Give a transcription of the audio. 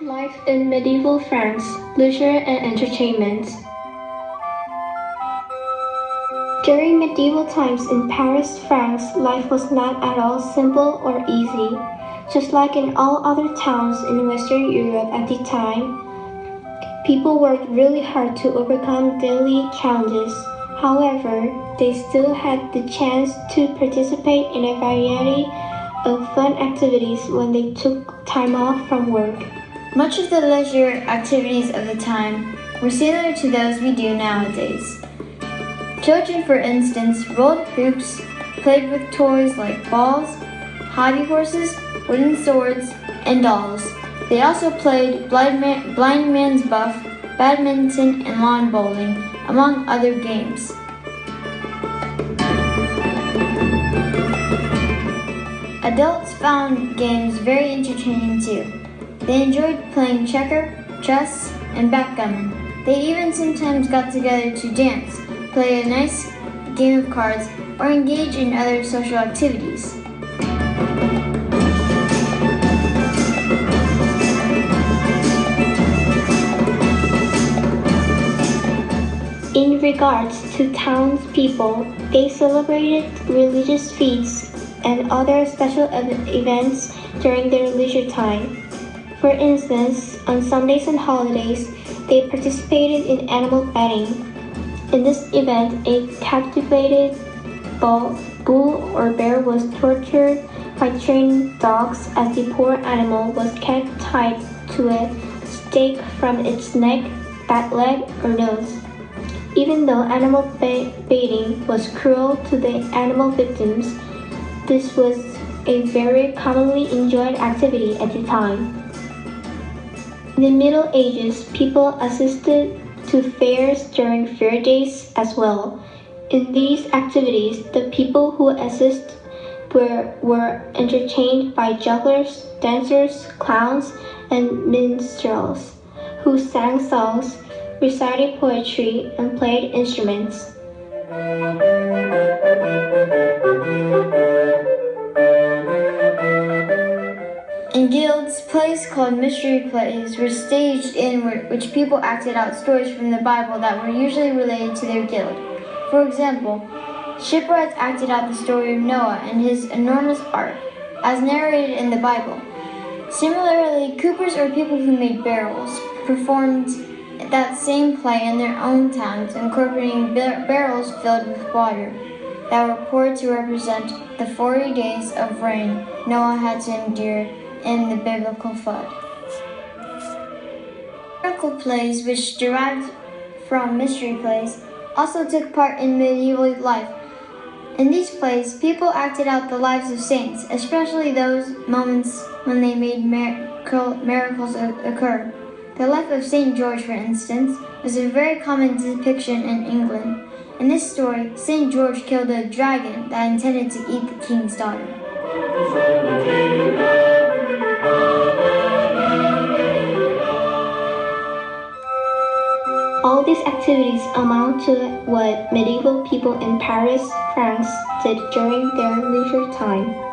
Life in medieval France, leisure and entertainment. During medieval times in Paris, France, life was not at all simple or easy. Just like in all other towns in Western Europe at the time, people worked really hard to overcome daily challenges. However, they still had the chance to participate in a variety of fun activities when they took time off from work. Much of the leisure activities of the time were similar to those we do nowadays. Children, for instance, rolled hoops, played with toys like balls, hobby horses, wooden swords, and dolls. They also played blind man's buff, badminton, and lawn bowling, among other games. Adults found games very entertaining too. They enjoyed playing checker, chess, and backgammon. They even sometimes got together to dance, play a nice game of cards, or engage in other social activities. In regards to townspeople, they celebrated religious feasts and other special events during their leisure time. For instance, on Sundays and holidays, they participated in animal betting. In this event, a captivated bull or bear was tortured by trained dogs as the poor animal was kept tied to a stake from its neck, back leg, or nose. Even though animal baiting was cruel to the animal victims, this was a very commonly enjoyed activity at the time. In the Middle Ages, people assisted to fairs during fair days as well. In these activities, the people who assist were entertained by jugglers, dancers, clowns, and minstrels, who sang songs, recited poetry, and played instruments. In guilds, plays called mystery plays were staged in which people acted out stories from the Bible that were usually related to their guild. For example, shipwrights acted out the story of Noah and his enormous ark, as narrated in the Bible. Similarly, coopers or people who made barrels performed that same play in their own towns, incorporating barrels filled with water that were poured to represent the 40 days of rain Noah had to endure in the biblical flood. Miracle plays, which derived from mystery plays, also took part in medieval life. In these plays, people acted out the lives of saints, especially those moments when they made miracles occur. The life of St. George, for instance, was a very common depiction in England. In this story, St. George killed a dragon that intended to eat the king's daughter. All these activities amount to what medieval people in Paris, France did during their leisure time.